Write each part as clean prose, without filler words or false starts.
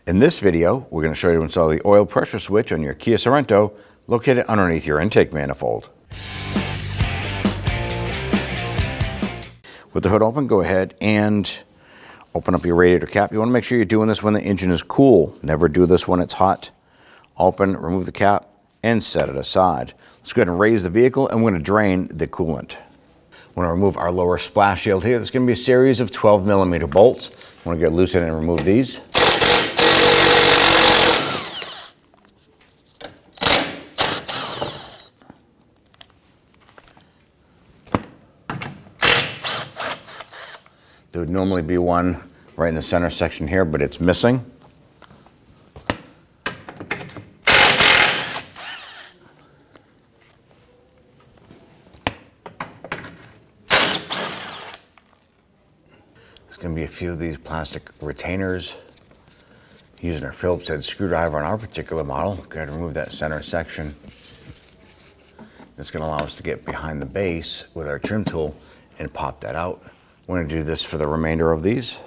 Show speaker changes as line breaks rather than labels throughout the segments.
In this video, we're going to show you how to install the oil pressure switch on your Kia Sorento located underneath your intake manifold. With the hood open, go ahead and open up your radiator cap. You want to make sure you're doing this when the engine is cool. Never do this when it's hot. Open, remove the cap, and set it aside. Let's go ahead and raise the vehicle, and we're going to drain the coolant. We're going to remove our lower splash shield here. There's going to be a series of 12mm bolts. I want to get loosened and remove these. There would normally be one right in the center section here, but it's missing. There's going to be a few of these plastic retainers. Using our Phillips head screwdriver on our particular model, go ahead and remove that center section. That's going to allow us to get behind the base with our trim tool and pop that out. We're going to do this for the remainder of these.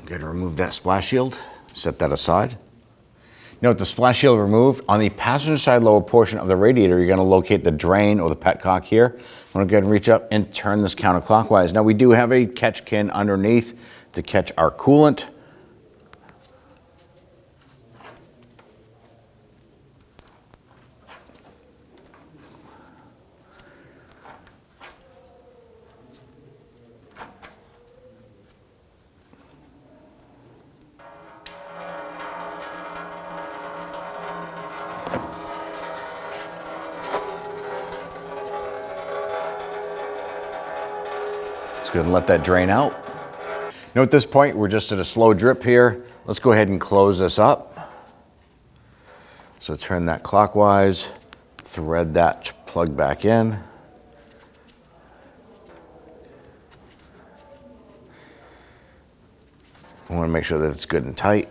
Go ahead and remove that splash shield, set that aside. Now with the splash shield removed, on the passenger side lower portion of the radiator, you're going to locate the drain or the petcock here. I'm going to go ahead and reach up and turn this counterclockwise. Now we do have a catch can underneath to catch our coolant. Just go ahead and let that drain out. Now at this point, we're just at a slow drip here. Let's go ahead and close this up. So turn that clockwise, thread that plug back in. I want to make sure that it's good and tight.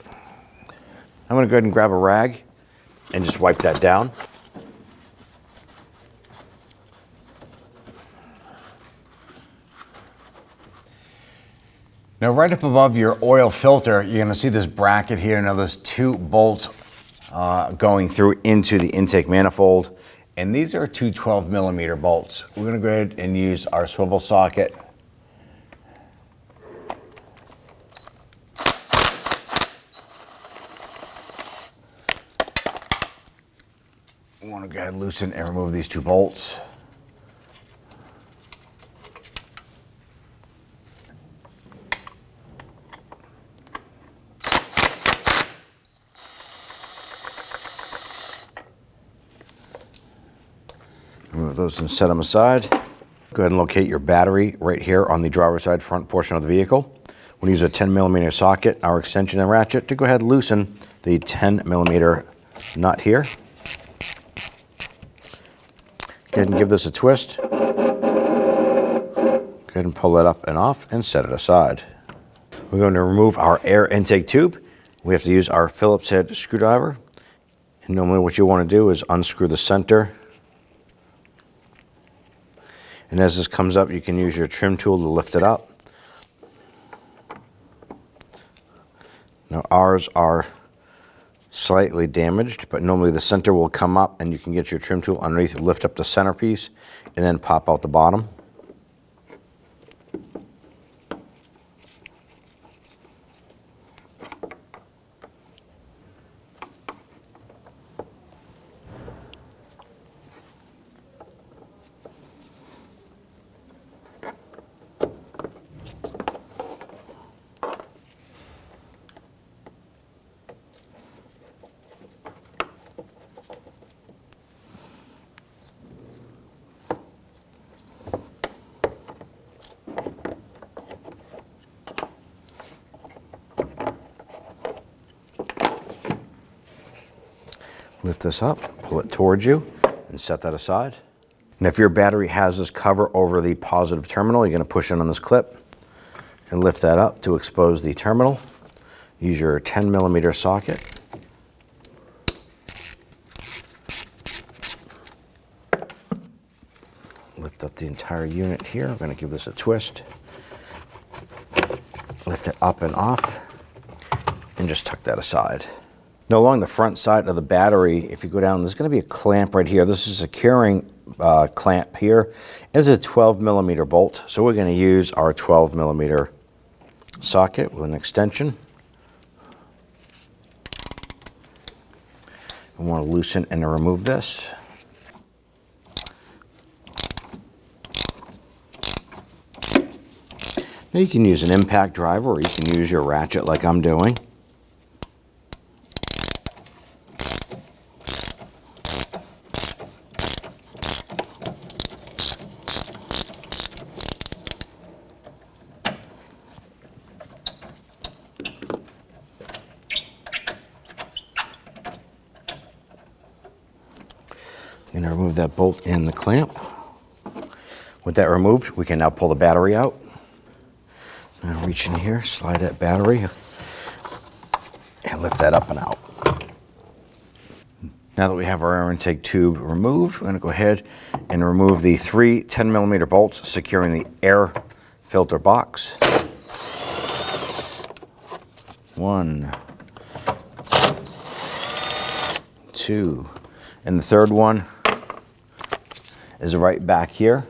I'm going to go ahead and grab a rag and just wipe that down. Now right up above your oil filter, you're going to see this bracket here. Now there's two bolts going through into the intake manifold. And these are two 12mm bolts. We're going to go ahead and use our swivel socket. We want to go ahead and loosen and remove these two bolts. Remove those and set them aside. Go ahead and locate your battery right here on the driver's side front portion of the vehicle. We'll use a 10mm socket, our extension and ratchet, to go ahead and loosen the 10mm nut here. Go ahead and give this a twist. Go ahead and pull that up and off and set it aside. We're going to remove our air intake tube. We have to use our Phillips head screwdriver. And normally what you want to do is unscrew the center. And as this comes up, you can use your trim tool to lift it up. Now ours are slightly damaged, but normally the center will come up and you can get your trim tool underneath, lift up the centerpiece, and then pop out the bottom. Lift this up, pull it towards you, and set that aside. And if your battery has this cover over the positive terminal, you're going to push in on this clip and lift that up to expose the terminal. Use your 10mm socket. Lift up the entire unit here. I'm going to give this a twist. Lift it up and off, and just tuck that aside. Now along the front side of the battery, if you go down, there's going to be a clamp right here. This is a securing clamp here. It's a 12mm bolt, so we're going to use our 12mm socket with an extension. We want to loosen and remove this. Now you can use an impact driver, or you can use your ratchet like I'm doing. I'm going to remove that bolt and the clamp. With that removed, we can now pull the battery out. Now reach in here, slide that battery, and lift that up and out. Now that we have our air intake tube removed, we're going to go ahead and remove the 3 10mm bolts securing the air filter box. 1, 2, and the third one is right back here.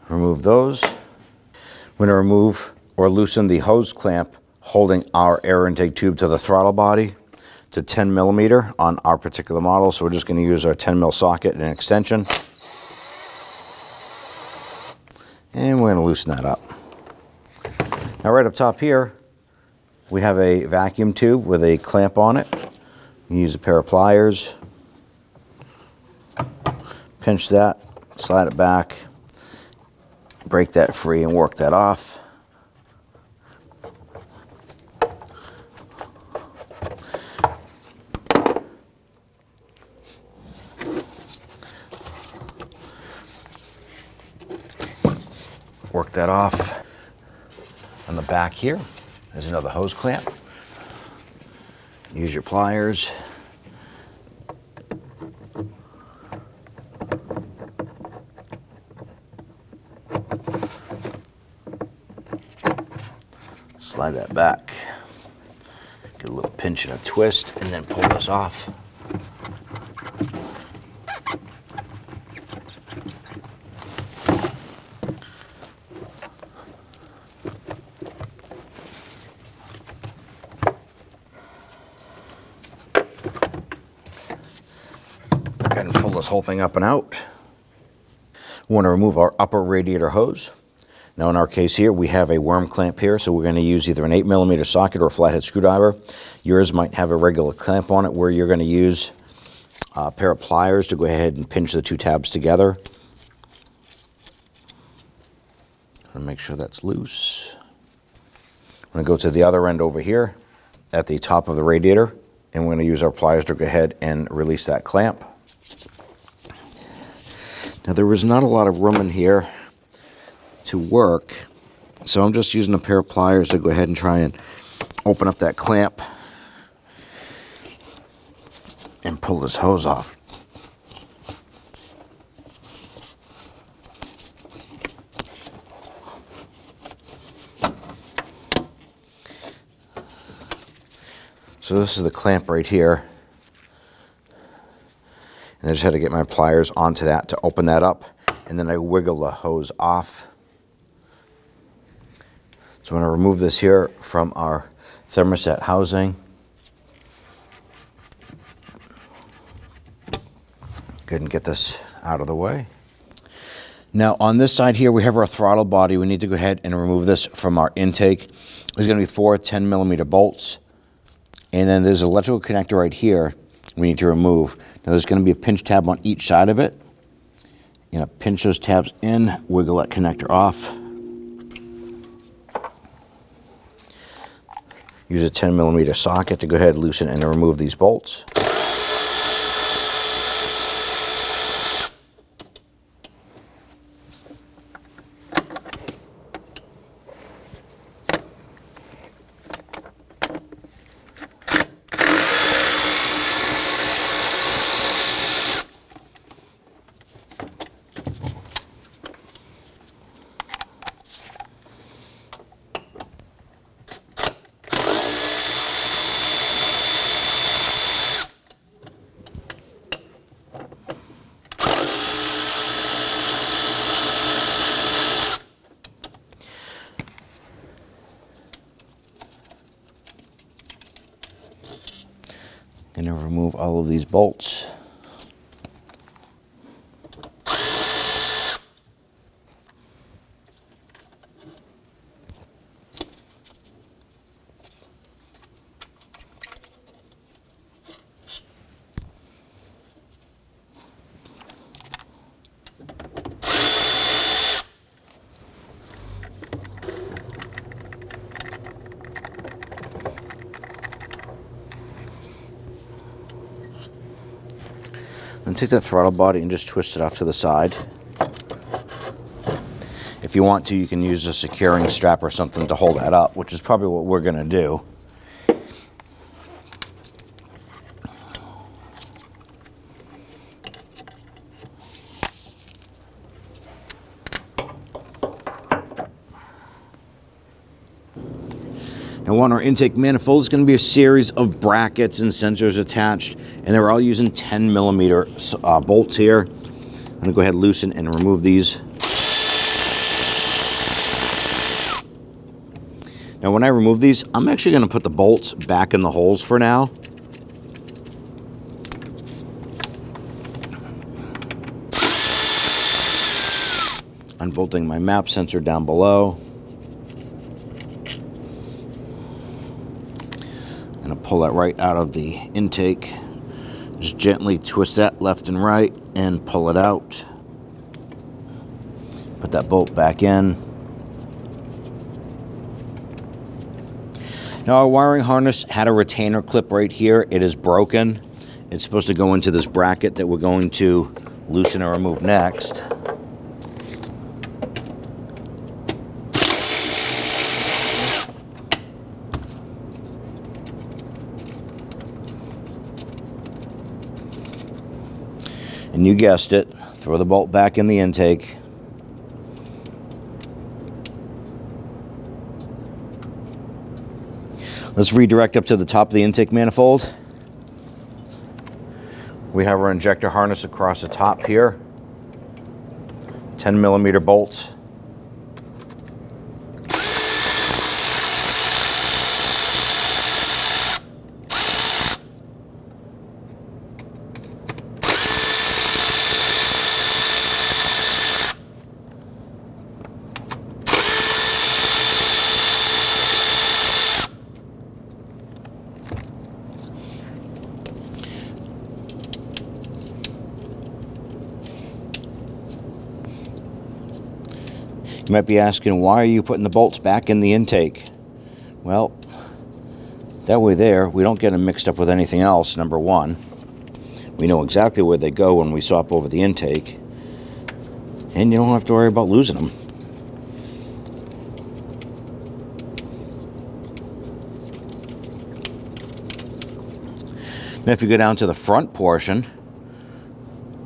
Remove those. We're going to remove or loosen the hose clamp holding our air intake tube to the throttle body to 10mm on our particular model. So we're just going to use our 10mm socket and an extension. And we're going to loosen that up. Now right up top here, we have a vacuum tube with a clamp on it. You use a pair of pliers. Pinch that, slide it back. Break that free and work that off. Work that off. On the back here, there's another hose clamp. Use your pliers. Slide that back, get a little pinch and a twist, and then pull this off. Go ahead and pull this whole thing up and out. We want to remove our upper radiator hose. Now in our case here, we have a worm clamp here, so we're going to use either an 8mm socket or a flathead screwdriver. Yours might have a regular clamp on it where you're going to use a pair of pliers to go ahead and pinch the two tabs together. And make sure that's loose. I'm going to go to the other end over here at the top of the radiator, and we're going to use our pliers to go ahead and release that clamp. Now there was not a lot of room in here to work, so I'm just using a pair of pliers to go ahead and try and open up that clamp and pull this hose off. So this is the clamp right here, and I just had to get my pliers onto that to open that up, and then I wiggle the hose off. So I'm going to remove this here from our thermostat housing. Go ahead and get this out of the way. Now on this side here, we have our throttle body. We need to go ahead and remove this from our intake. There's going to be 4 10mm bolts. And then there's an electrical connector right here we need to remove. Now there's going to be a pinch tab on each side of it. You're going to pinch those tabs in, wiggle that connector off. Use a 10mm socket to go ahead, loosen and remove these bolts. Going to remove all of these bolts. Then take that throttle body and just twist it off to the side. If you want to, you can use a securing strap or something to hold that up, which is probably what we're going to do. Now on our intake manifold, it's going to be a series of brackets and sensors attached, and they're all using 10mm bolts here. I'm going to go ahead, loosen and remove these. Now when I remove these, I'm actually going to put the bolts back in the holes for now. Unbolting my map sensor down below. Pull that right out of the intake. Just gently twist that left and right and pull it out. Put that bolt back in. Now our wiring harness had a retainer clip right here. It is broken. It's supposed to go into this bracket that we're going to loosen or remove next. And you guessed it, throw the bolt back in the intake. Let's redirect up to the top of the intake manifold. We have our injector harness across the top here. 10mm bolts. You might be asking, why are you putting the bolts back in the intake? Well, that way there, we don't get them mixed up with anything else, number one. We know exactly where they go when we swap over the intake. And you don't have to worry about losing them. Now if you go down to the front portion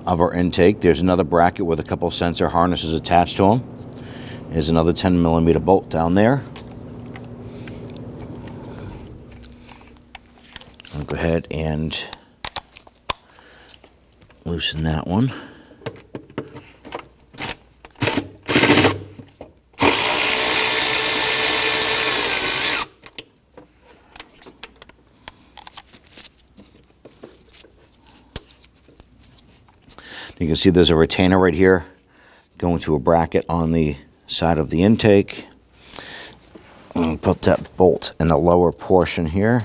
of our intake, there's another bracket with a couple sensor harnesses attached to them. There's another 10mm bolt down there. I'll go ahead and loosen that one. You can see there's a retainer right here going to a bracket on the side of the intake. And put that bolt in the lower portion here.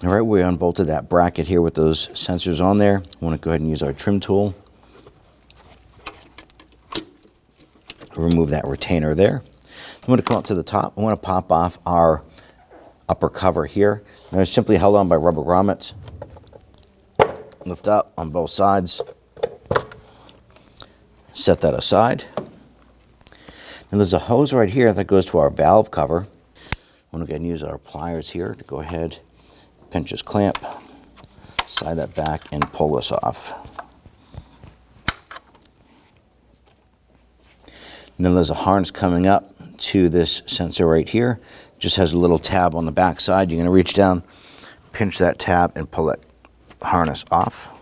All right, we unbolted that bracket here with those sensors on there. We want to go ahead and use our trim tool. Remove that retainer there. I'm going to come up to the top. I want to pop off our upper cover here. Now it's simply held on by rubber grommets. Lift up on both sides. Set that aside. Now there's a hose right here that goes to our valve cover. I'm going to go ahead and use our pliers here to go ahead, pinch this clamp, slide that back, and pull this off. And then there's a harness coming up to this sensor right here. Just has a little tab on the back side. You're going to reach down, pinch that tab, and pull that harness off.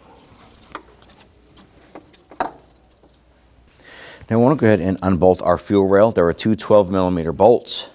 Now I want to go ahead and unbolt our fuel rail. There are two 12mm bolts.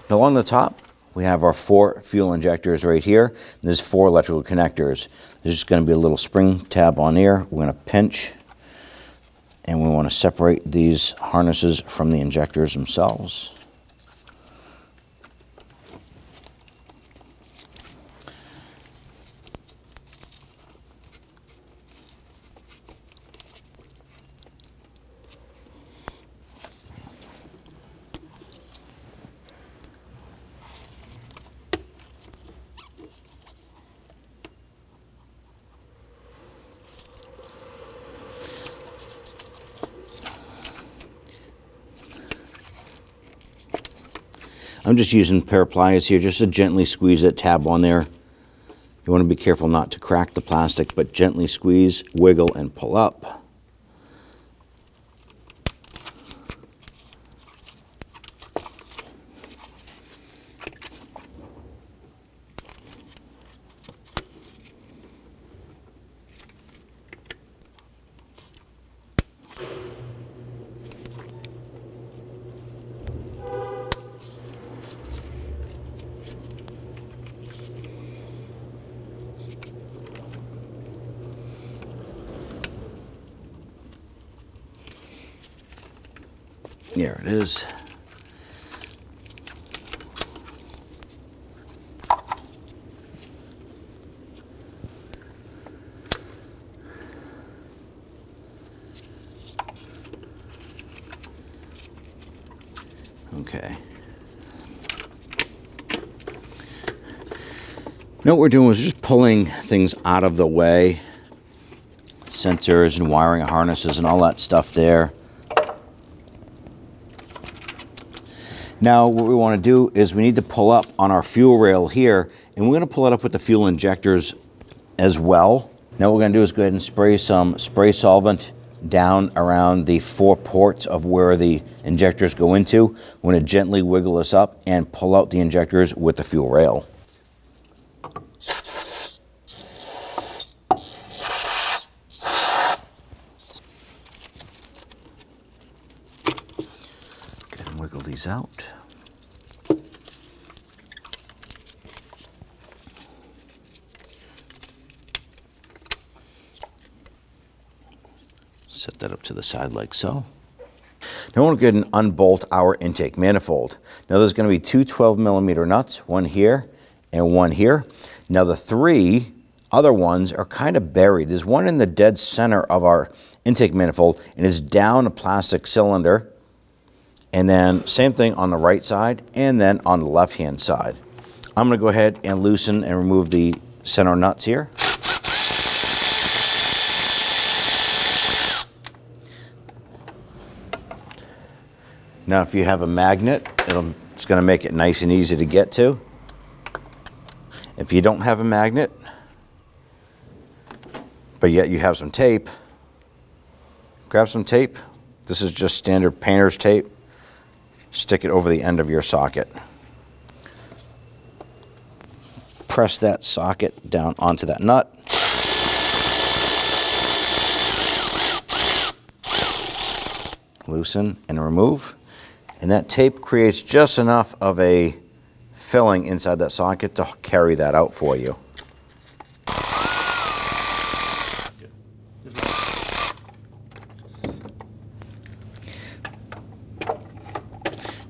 Now along the top, we have our 4 fuel injectors right here. There's 4 electrical connectors. There's just going to be a little spring tab on here. We're going to pinch, and we want to separate these harnesses from the injectors themselves. I'm just using a pair of pliers here just to gently squeeze that tab on there. You want to be careful not to crack the plastic, but gently squeeze, wiggle, and pull up. There it is. Okay. Now what we're doing is just pulling things out of the way. Sensors and wiring harnesses and all that stuff there. Now what we want to do is we need to pull up on our fuel rail here, and we're going to pull it up with the fuel injectors as well. Now what we're going to do is go ahead and spray some spray solvent down around the 4 ports of where the injectors go into. We're going to gently wiggle this up and pull out the injectors with the fuel rail. Go ahead and wiggle these out. Set that up to the side like so. Now I want to go ahead and unbolt our intake manifold. Now there's going to be 2 12mm nuts, one here and one here. Now the 3 other ones are kind of buried. There's one in the dead center of our intake manifold, and it's down a plastic cylinder. And then same thing on the right side, and then on the left hand side. I'm going to go ahead and loosen and remove the center nuts here. Now if you have a magnet, it's going to make it nice and easy to get to. If you don't have a magnet, but yet you have some tape, grab some tape. This is just standard painter's tape. Stick it over the end of your socket. Press that socket down onto that nut. Loosen and remove. And that tape creates just enough of a filling inside that socket to carry that out for you.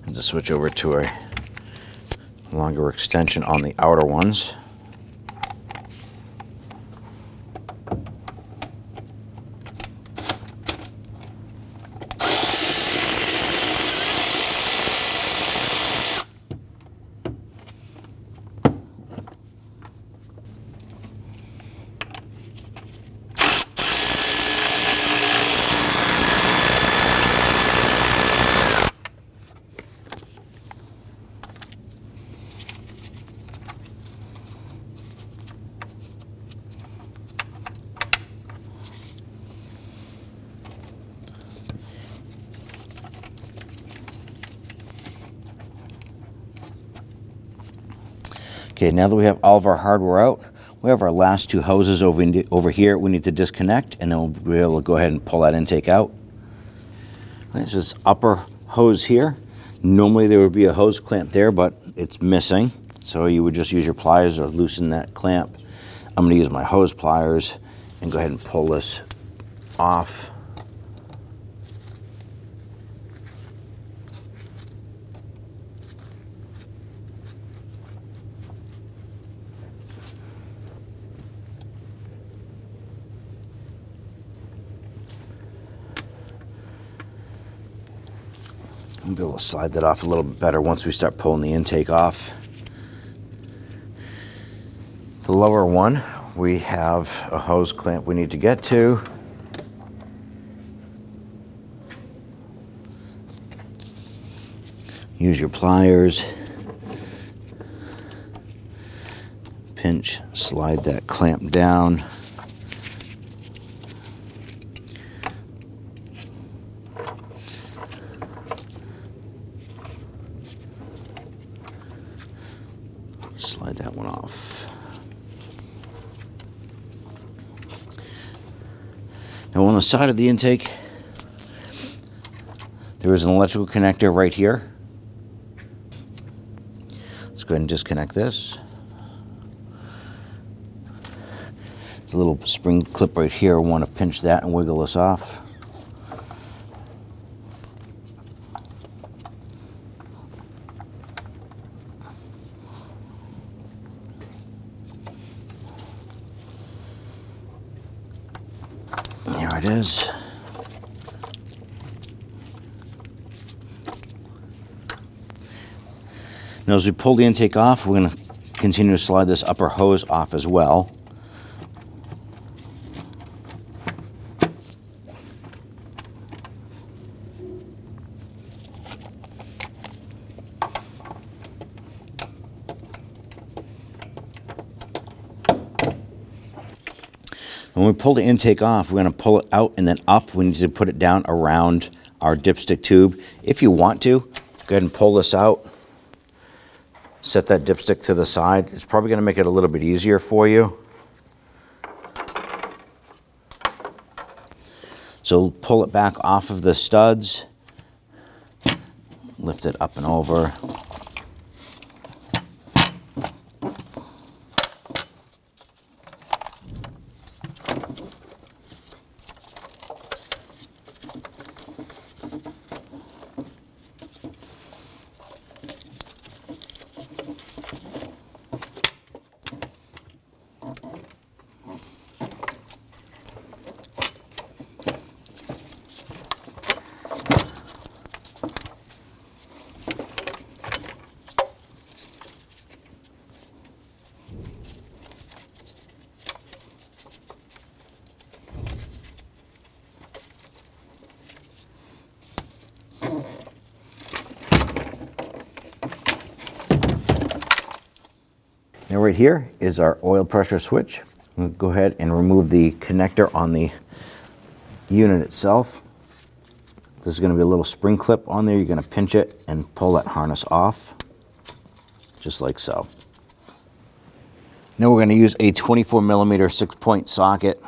And to switch over to a longer extension on the outer ones. Okay, now that we have all of our hardware out, we have our last two hoses over here we need to disconnect, and then we'll be able to go ahead and pull that intake out. There's this upper hose here. Normally there would be a hose clamp there, but it's missing. So you would just use your pliers to loosen that clamp. I'm going to use my hose pliers and go ahead and pull this off. I'll be able to slide that off a little bit better once we start pulling the intake off. The lower one, we have a hose clamp we need to get to. Use your pliers. Pinch, slide that clamp down. Slide that one off. Now on the side of the intake, there is an electrical connector right here. Let's go ahead and disconnect this. There's a little spring clip right here. I want to pinch that and wiggle this off. Here it is. Now as we pull the intake off, we're going to continue to slide this upper hose off as well. When we pull the intake off, we're going to pull it out and then up. We need to put it down around our dipstick tube. If you want to, go ahead and pull this out. Set that dipstick to the side. It's probably going to make it a little bit easier for you. So pull it back off of the studs. Lift it up and over. Now right here is our oil pressure switch. I'm going to go ahead and remove the connector on the unit itself. This is going to be a little spring clip on there. You're going to pinch it and pull that harness off, just like so. Now we're going to use a 24mm 6-point socket,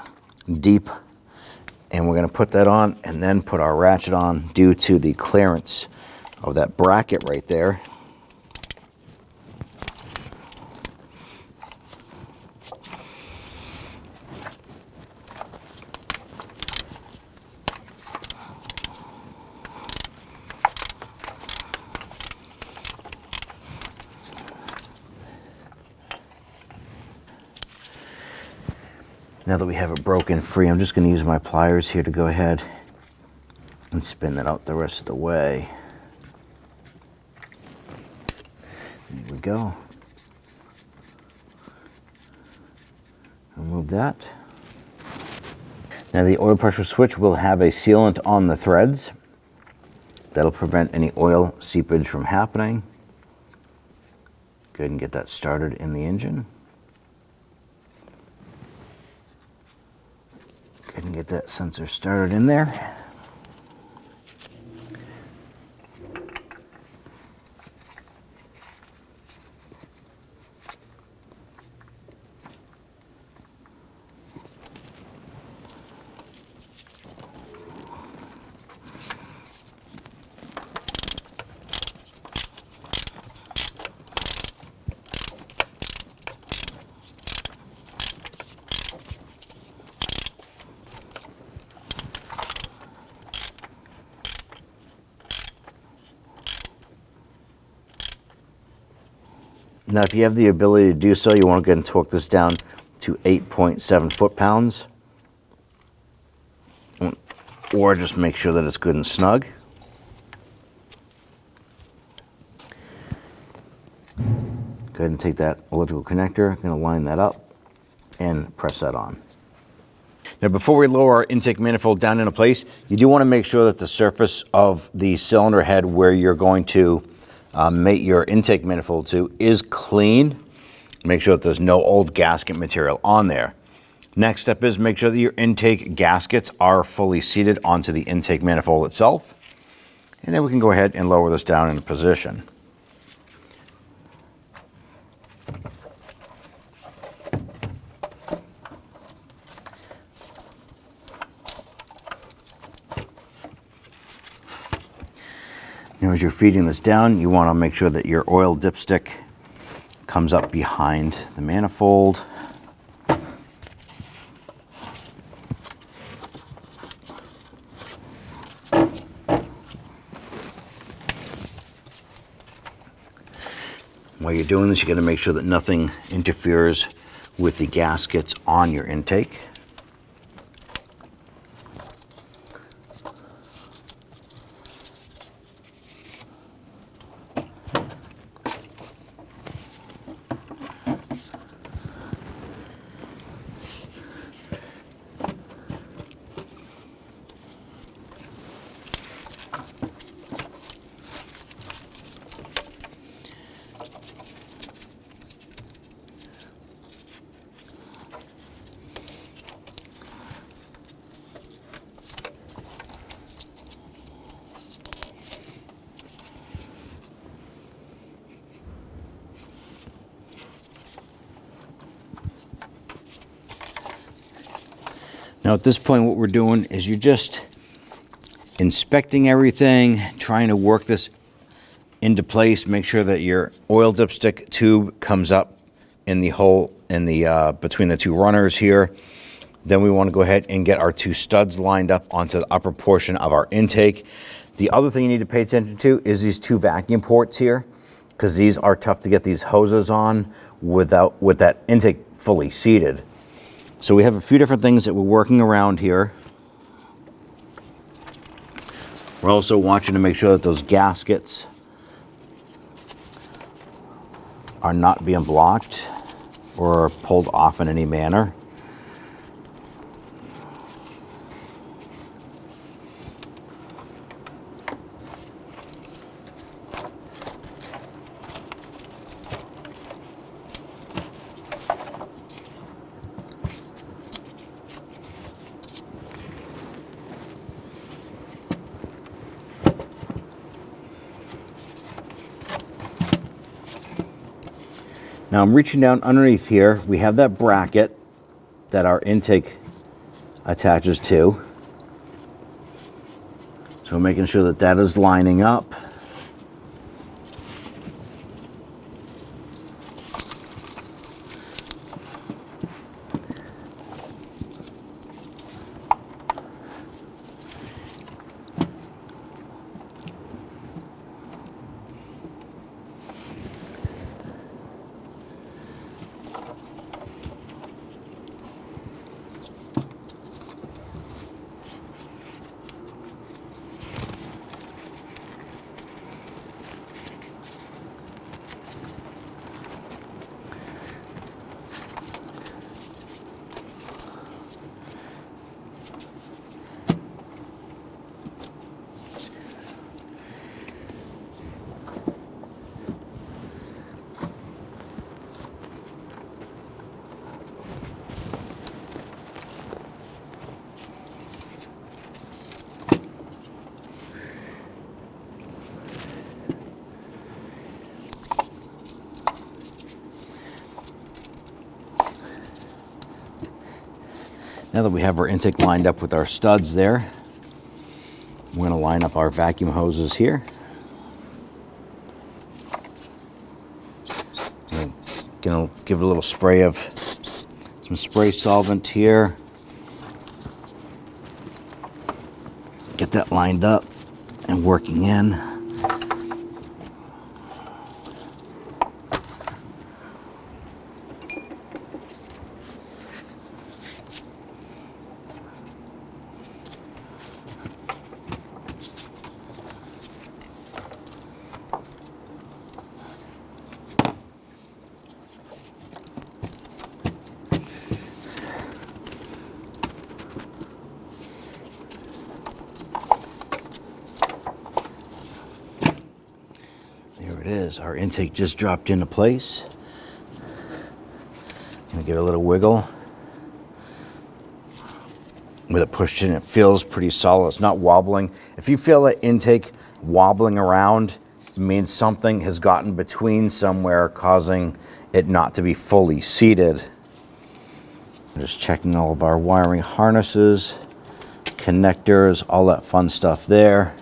deep, and we're going to put that on and then put our ratchet on due to the clearance of that bracket right there. Now that we have it broken free, I'm just going to use my pliers here to go ahead and spin that out the rest of the way. There we go. Remove that. Now the oil pressure switch will have a sealant on the threads. That'll prevent any oil seepage from happening. Go ahead and get that started in the engine. Go ahead and get that sensor started in there. Now, if you have the ability to do so, you want to go ahead and torque this down to 8.7 foot-pounds. Or just make sure that it's good and snug. Go ahead and take that electrical connector, I'm going to line that up and press that on. Now, before we lower our intake manifold down into place, you do want to make sure that the surface of the cylinder head where you're going to mate your intake manifold to is clean. Make sure that there's no old gasket material on there. Next step is make sure that your intake gaskets are fully seated onto the intake manifold itself. And then we can go ahead and lower this down into position. Now, as you're feeding this down, you want to make sure that your oil dipstick comes up behind the manifold. While you're doing this, you got to make sure that nothing interferes with the gaskets on your intake. Now at this point, what we're doing is you're just inspecting everything, trying to work this into place, make sure that your oil dipstick tube comes up in the hole in the between the two runners here. Then we want to go ahead and get our two studs lined up onto the upper portion of our intake. The other thing you need to pay attention to is these two vacuum ports here, because these are tough to get these hoses on with that intake fully seated. So we have a few different things that we're working around here. We're also watching to make sure that those gaskets are not being blocked or pulled off in any manner. Now I'm reaching down underneath here. We have that bracket that our intake attaches to. So we're making sure that that is lining up. Now that we have our intake lined up with our studs there, we're going to line up our vacuum hoses here. I'm going to give it a little spray of some spray solvent here. Get that lined up and working in. It is. Our intake just dropped into place. Gonna give it a little wiggle. With it pushed in, it feels pretty solid. It's not wobbling. If you feel that intake wobbling around, it means something has gotten between somewhere, causing it not to be fully seated. Just checking all of our wiring harnesses, connectors, all that fun stuff there.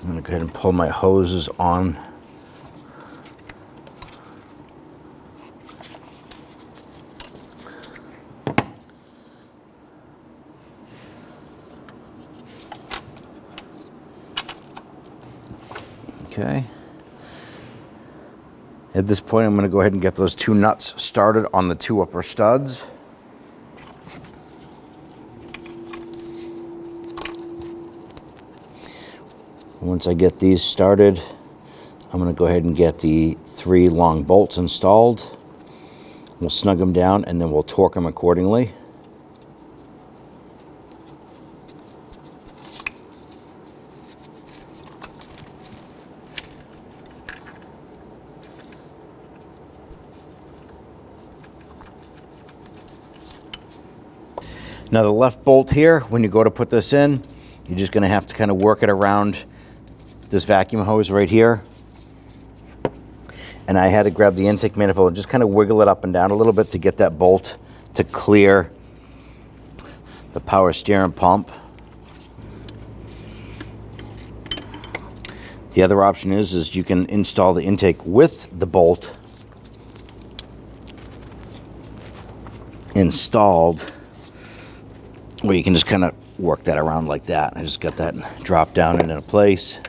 I'm going to go ahead and pull my hoses on. Okay. At this point, I'm going to go ahead and get those two nuts started on the two upper studs. Once I get these started, I'm going to go ahead and get the 3 long bolts installed. We'll snug them down and then we'll torque them accordingly. Now the left bolt here, when you go to put this in, you're just going to have to kind of work it around this vacuum hose right here. And I had to grab the intake manifold and just kind of wiggle it up and down a little bit to get that bolt to clear the power steering pump. The other option is you can install the intake with the bolt installed, or you can just kind of work that around like that. I just got that dropped down into place.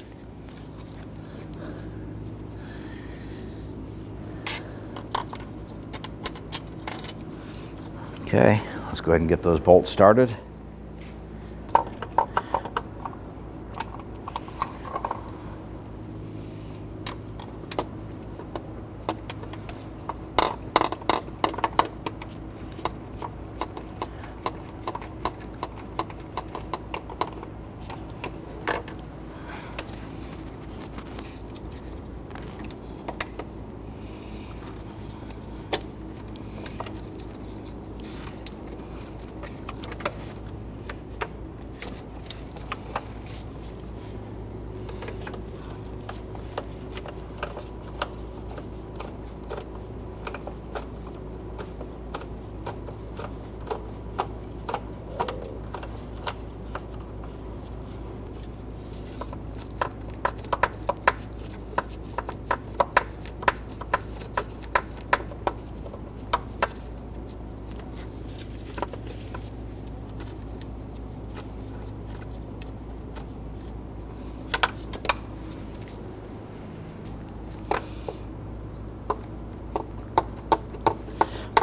Okay, let's go ahead and get those bolts started.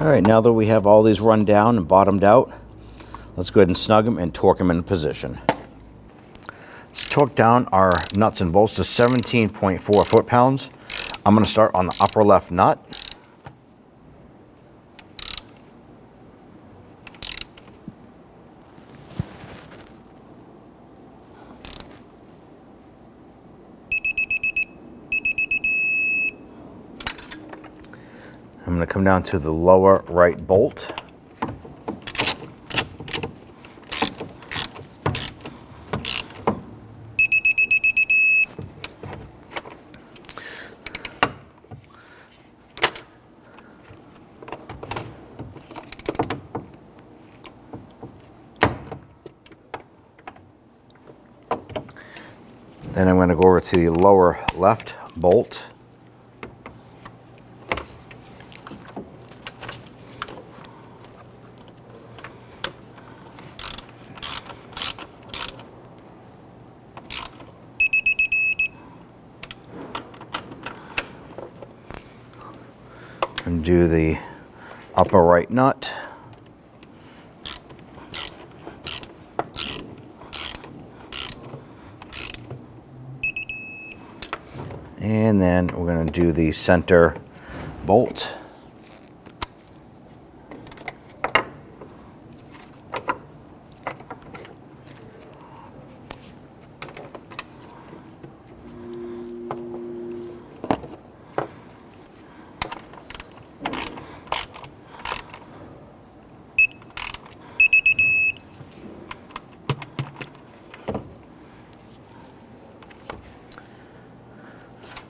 All right, now that we have all these run down and bottomed out, let's go ahead and snug them and torque them into position. Let's torque down our nuts and bolts to 17.4 foot-pounds. I'm going to start on the upper left nut. I'm going to come down to the lower right bolt. Then I'm going to go over to the lower left bolt. And do the upper right nut. And then we're going to do the center bolt.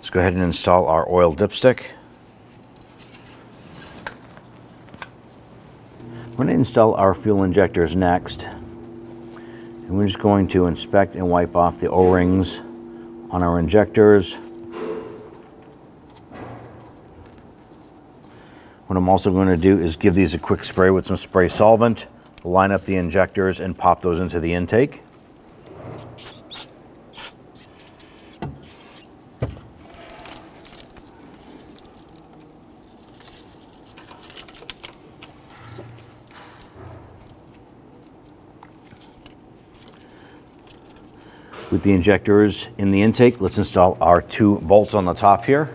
Let's go ahead and install our oil dipstick. We're going to install our fuel injectors next. And we're just going to inspect and wipe off the O-rings on our injectors. What I'm also going to do is give these a quick spray with some spray solvent, line up the injectors and pop those into the intake. With the injectors in the intake, let's install our 2 bolts on the top here.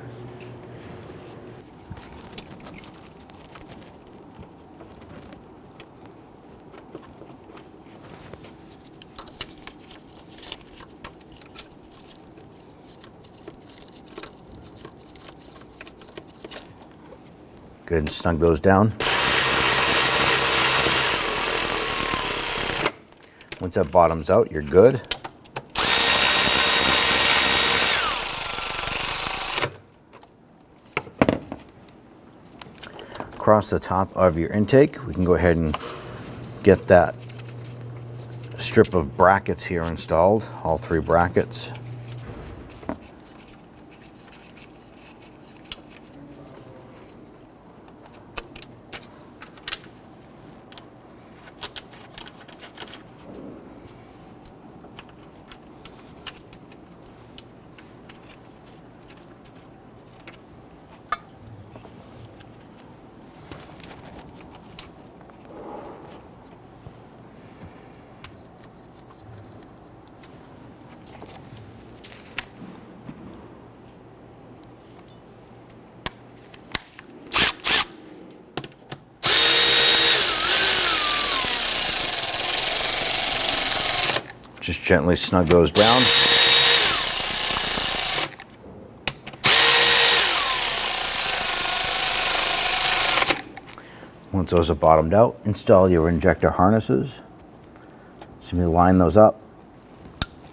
Go ahead and snug those down. Once that bottoms out, you're good. Across the top of your intake, we can go ahead and get that strip of brackets here installed, all 3 brackets. Just gently snug those down. Once those are bottomed out, install your injector harnesses. Simply line those up,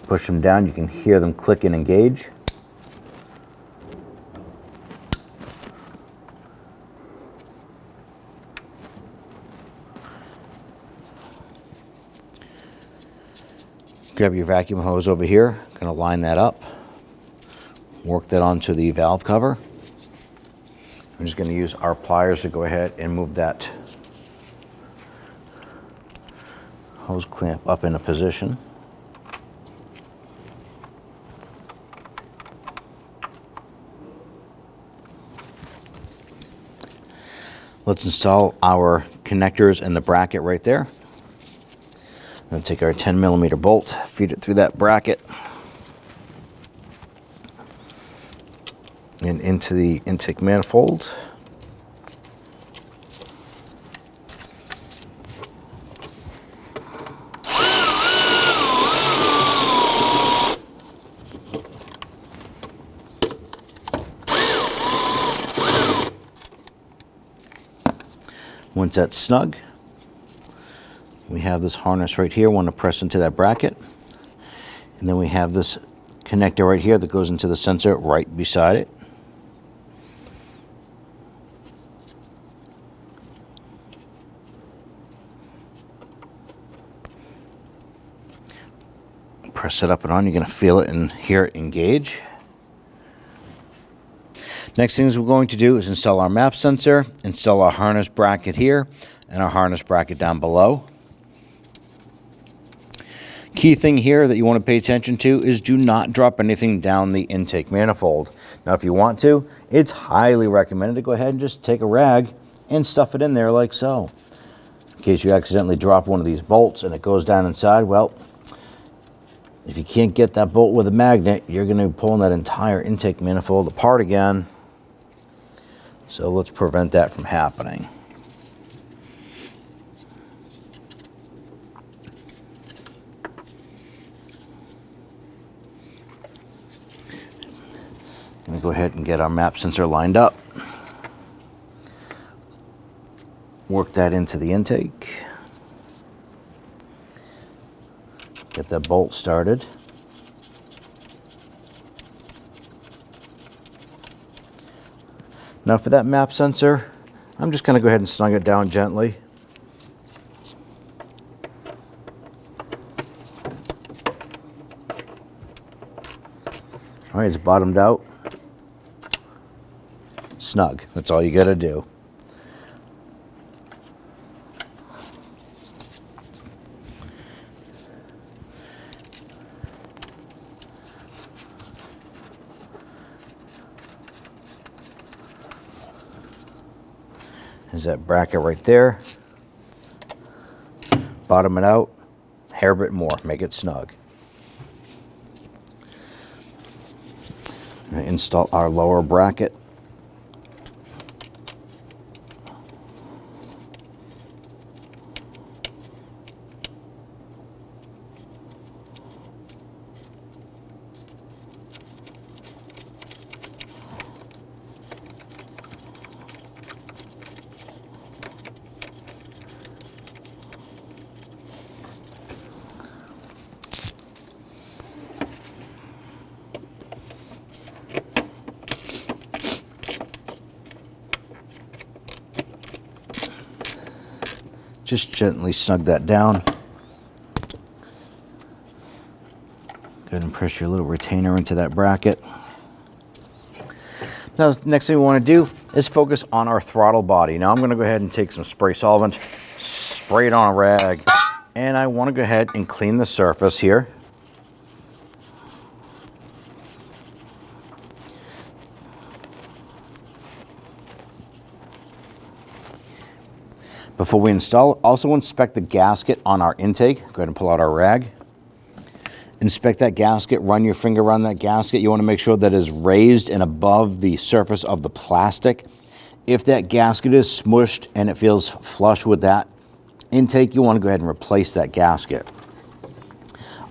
push them down. You can hear them click and engage. Grab your vacuum hose over here, going to line that up, work that onto the valve cover. I'm just going to use our pliers to go ahead and move that hose clamp up into position. Let's install our connectors and the bracket right there. I'm going to take our 10mm bolt, feed it through that bracket and into the intake manifold. Once that's snug, we have this harness right here. Want to press into that bracket, and then we have this connector right here that goes into the sensor right beside it. Press it up and on. You're going to feel it and hear it engage. Next things we're going to do is install our map sensor, install our harness bracket here, and our harness bracket down below. Key thing here that you want to pay attention to is do not drop anything down the intake manifold. Now if you want to, it's highly recommended to go ahead and just take a rag and stuff it in there like so. In case you accidentally drop one of these bolts and it goes down inside, well, if you can't get that bolt with a magnet, you're going to be pulling that entire intake manifold apart again. So let's prevent that from happening. I'm going to go ahead and get our map sensor lined up. Work that into the intake. Get that bolt started. Now for that map sensor, I'm just going to go ahead and snug it down gently. All right, it's bottomed out. Snug, that's all you got to do. There's that bracket right there. Bottom it out, hair bit more, make it snug. Install our lower bracket. Just gently snug that down. Go ahead and press your little retainer into that bracket. Now, the next thing we want to do is focus on our throttle body. Now, I'm going to go ahead and take some spray solvent, spray it on a rag, and I want to go ahead and clean the surface here. Before we install, also inspect the gasket on our intake. Go ahead and pull out our rag. Inspect that gasket, run your finger around that gasket. You want to make sure that it is raised and above the surface of the plastic. If that gasket is smushed and it feels flush with that intake, you want to go ahead and replace that gasket.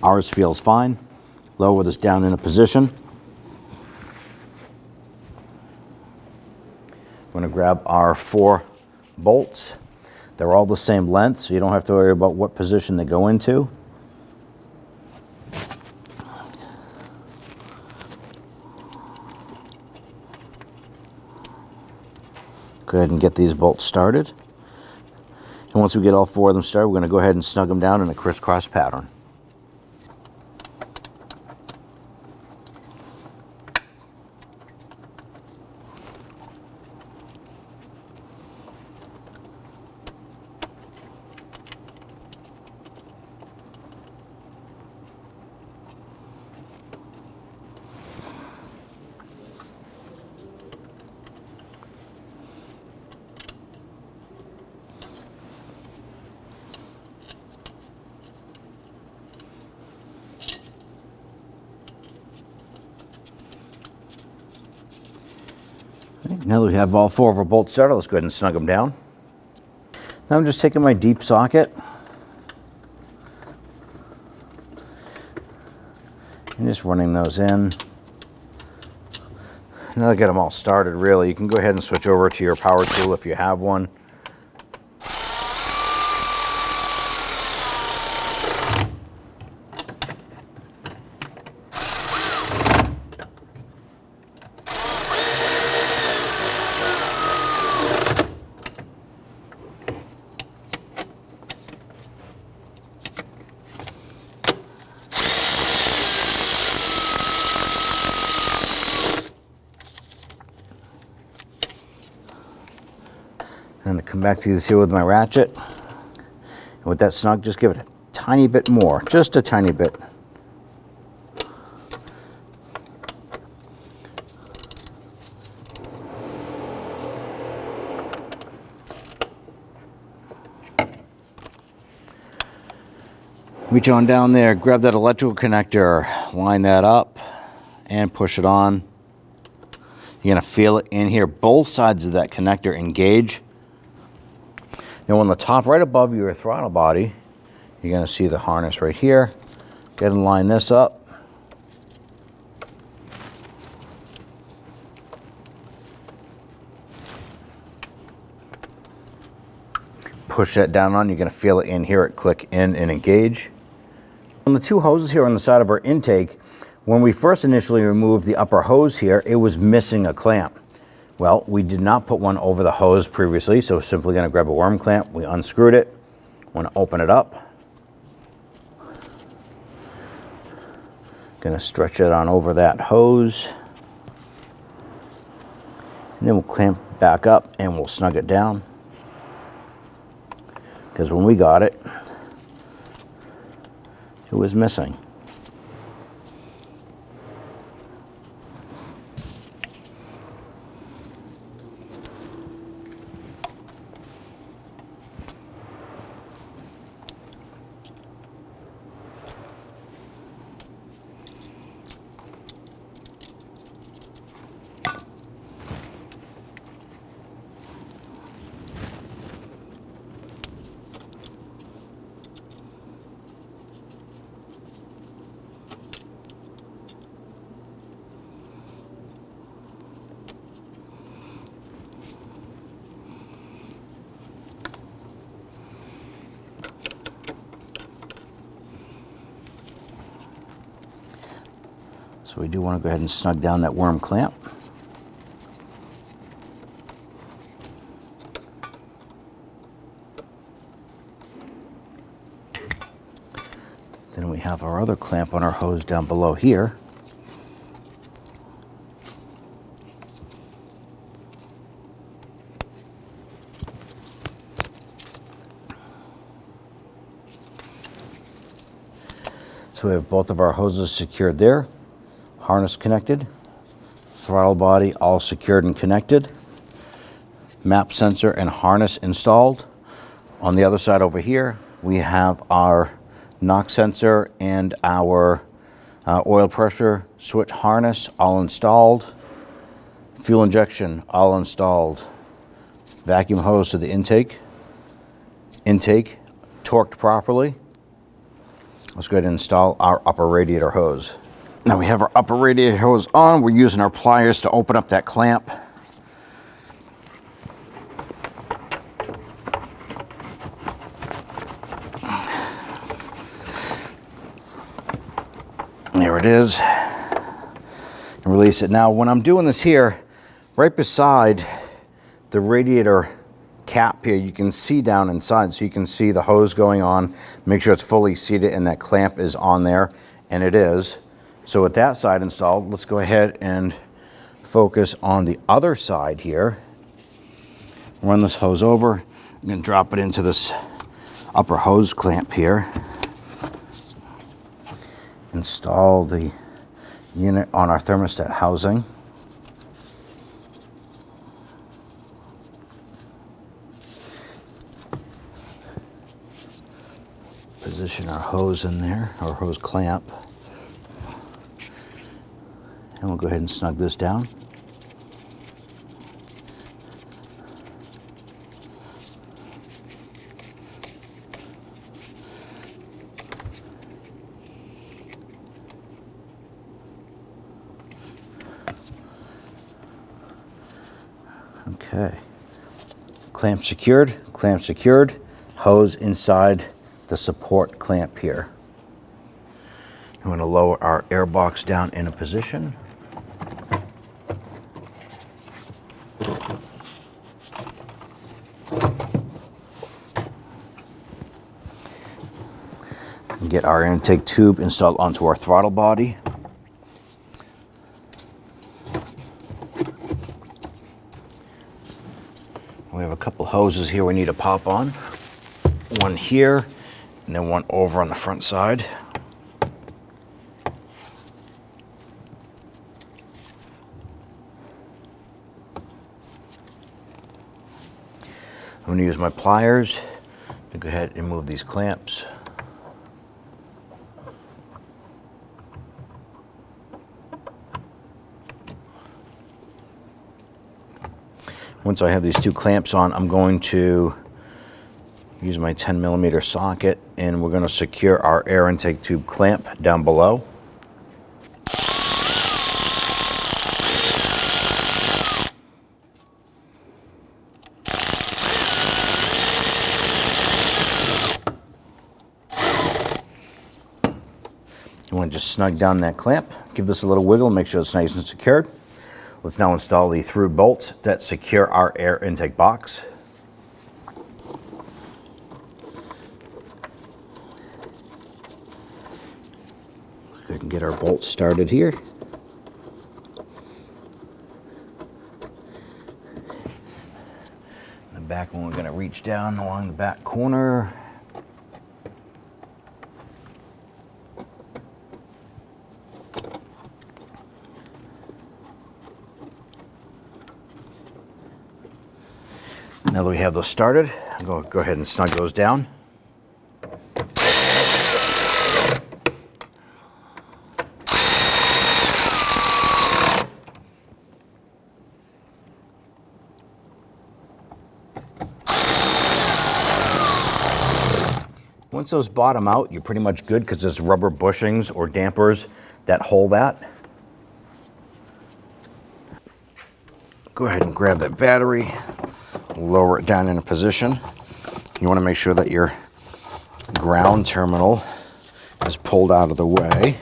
Ours feels fine. Lower this down in a position. I'm going to grab our 4 bolts. They're all the same length, so you don't have to worry about what position they go into. Go ahead and get these bolts started. And once we get all 4 of them started, we're going to go ahead and snug them down in a crisscross pattern. Now that we have all 4 of our bolts started, let's go ahead and snug them down. Now I'm just taking my deep socket and just running those in. Now that I get them all started, really, you can go ahead and switch over to your power tool if you have one. I'm going to come back to this here with my ratchet. And with that snug, just give it a tiny bit more, just a tiny bit. Reach on down there, grab that electrical connector, line that up, and push it on. You're gonna feel it in here. Both sides of that connector engage. Now on the top right above your throttle body, you're gonna see the harness right here. Go ahead and line this up. Push that down on, you're gonna feel it in here, it click in and engage. On the two hoses here on the side of our intake, when we first initially removed the upper hose here, it was missing a clamp. Well, we did not put one over the hose previously, so simply gonna grab a worm clamp. We unscrewed it, wanna open it up. Gonna stretch it on over that hose. And then we'll clamp back up and we'll snug it down. Because when we got it, it was missing. So we do want to go ahead and snug down that worm clamp. Then we have our other clamp on our hose down below here. So we have both of our hoses secured there. Harness connected, throttle body all secured and connected, map sensor and harness installed. On the other side over here, we have our knock sensor and our oil pressure switch harness all installed, fuel injection all installed, vacuum hose to the intake torqued properly. Let's go ahead and install our upper radiator hose. Now we have our upper radiator hose on. We're using our pliers to open up that clamp. There it is. And release it. Now when I'm doing this here, right beside the radiator cap here, you can see down inside, so you can see the hose going on. Make sure it's fully seated and that clamp is on there, and it is. So with that side installed, let's go ahead and focus on the other side here. Run this hose over. I'm going to drop it into this upper hose clamp here. Install the unit on our thermostat housing. Position our hose in there, our hose clamp. And we'll go ahead and snug this down. Okay. Clamp secured, hose inside the support clamp here. I'm going to lower our air box down in a position. And get our intake tube installed onto our throttle body. We have a couple hoses here we need to pop on. One here, and then one over on the front side. I'm going to use my pliers to go ahead and move these clamps. Once I have these two clamps on, I'm going to use my 10mm socket, and we're going to secure our air intake tube clamp down below. You want to just snug down that clamp, give this a little wiggle, make sure it's nice and secured. Let's now install the through bolts that secure our air intake box. Let's go ahead and get our bolts started here. The back one, we're going to reach down along the back corner. Now that we have those started, I'm going to go ahead and snug those down. Once those bottom out, you're pretty much good because there's rubber bushings or dampers that hold that. Go ahead and grab that battery. Lower it down in a position. You want to make sure that your ground terminal is pulled out of the way.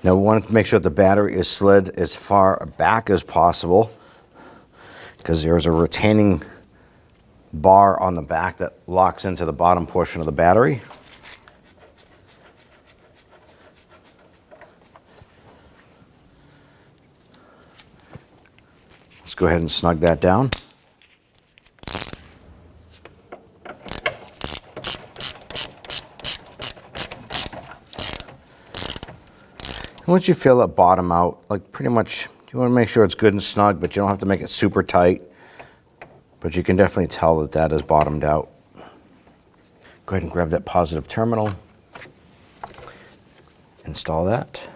Now we want to make sure that the battery is slid as far back as possible because there's a retaining bar on the back that locks into the bottom portion of the battery. Let's go ahead and snug that down. And once you feel that bottom out, like pretty much, you want to make sure it's good and snug, but you don't have to make it super tight. But you can definitely tell that that is bottomed out. Go ahead and grab that positive terminal. Install that.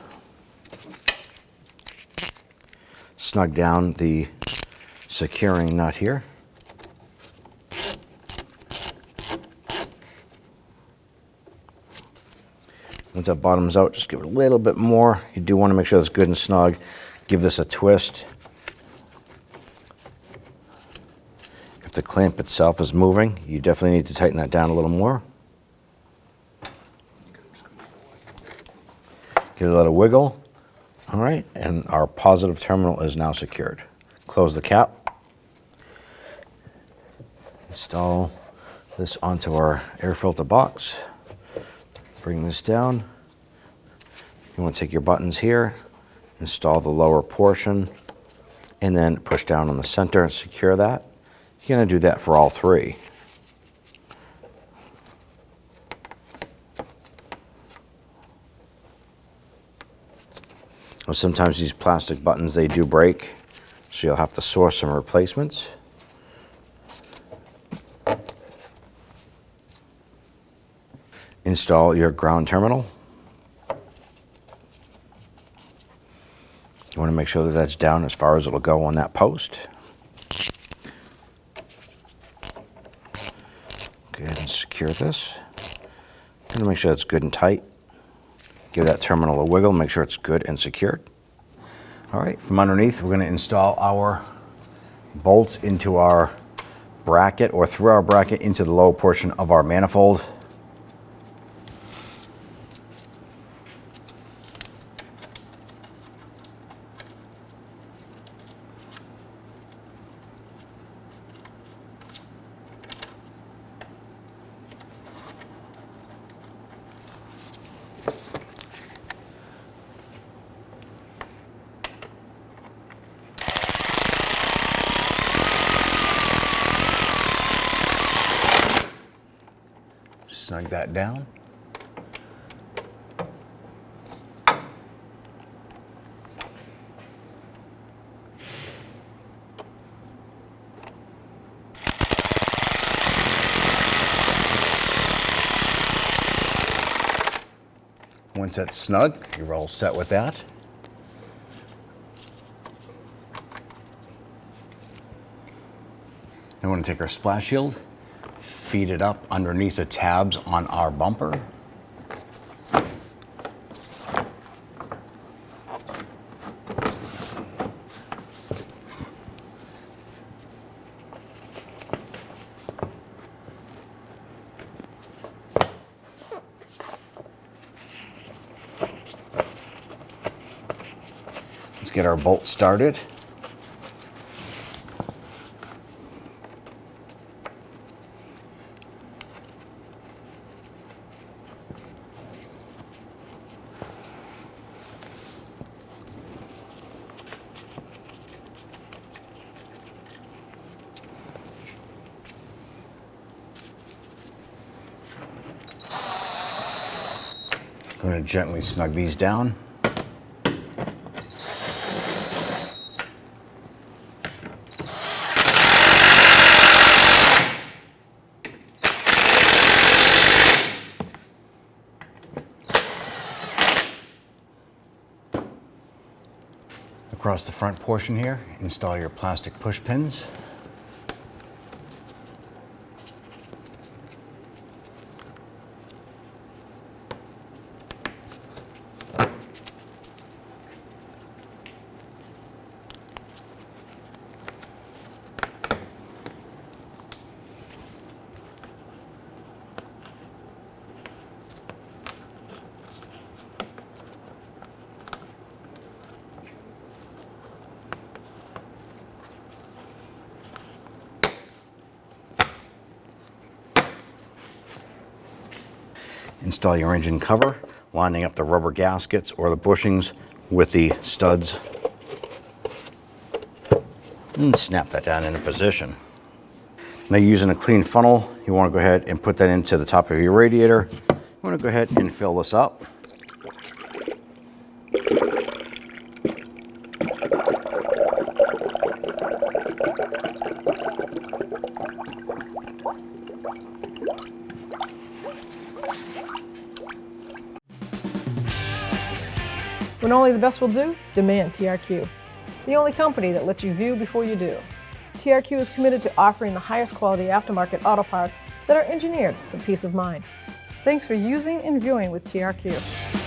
Snug down the securing nut here. Once that bottoms out, just give it a little bit more. You do want to make sure it's good and snug. Give this a twist. If the clamp itself is moving, you definitely need to tighten that down a little more. Give it a little wiggle. All right, and our positive terminal is now secured. Close the cap. Install this onto our air filter box. Bring this down. You want to take your buttons here, install the lower portion, and then push down on the center and secure that. You're going to do that for all three. Well, sometimes these plastic buttons, they do break, so you'll have to source some replacements. Install your ground terminal. You want to make sure that that's down as far as it'll go on that post. Go ahead and secure this. And make sure it's good and tight. Give that terminal a wiggle, make sure it's good and secured. All right, from underneath, we're going to install our bolts into our bracket or through our bracket into the lower portion of our manifold. snug that down. Once that's snug, you're all set with that. Now we want to take our splash shield, feed it up underneath the tabs on our bumper. Let's get our bolt started. I'm going to gently snug these down. Across the front portion here, install your plastic push pins. Install your engine cover, lining up the rubber gaskets or the bushings with the studs. And snap that down into position. Now, using a clean funnel, you want to go ahead and put that into the top of your radiator. You want to go ahead and fill this up.
When only the best will do, demand TRQ. The only company that lets you view before you do. TRQ is committed to offering the highest quality aftermarket auto parts that are engineered for peace of mind. Thanks for using and viewing with TRQ.